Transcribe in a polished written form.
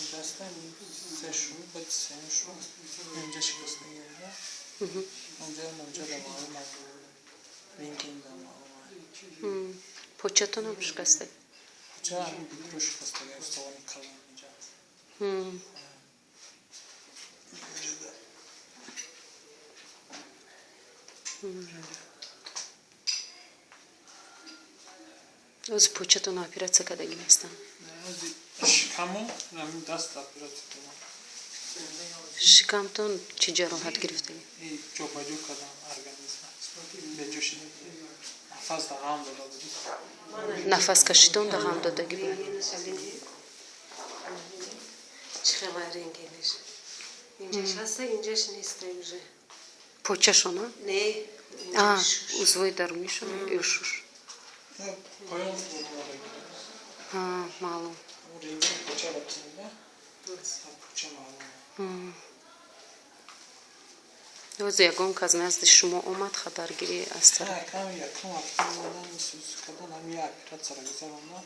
Desta se şu, bak sen şu. Önce şıkısını geldi. Önce de var. Renkin de var. Poçeto nam şıkastı. Hoca bir kuruş şıkısı geldi. Sonra kalmayacağız. Öz poçeto na piraca kada gimestan. Şıkamı, nam dasta biraz çıkıyor. Şikamton çi cerahat girifte. Çok acı kadar organizma. Becoşun. Fazla gam olabilir. Nafas kaşiton da ham dada gibi. Çıkılar rengiler. İnceş hasta inceş ne istemiş? Poça şona. Ne? Uzvoy darmış ona üşür. Koyun Malum. o rengi poça bakımında. Poça malum. Öz yagon kaznaz dişmo omat haber giri astar. Kam yakın vakti ondan söz kadar hem ya pirat sarı güzel ondan.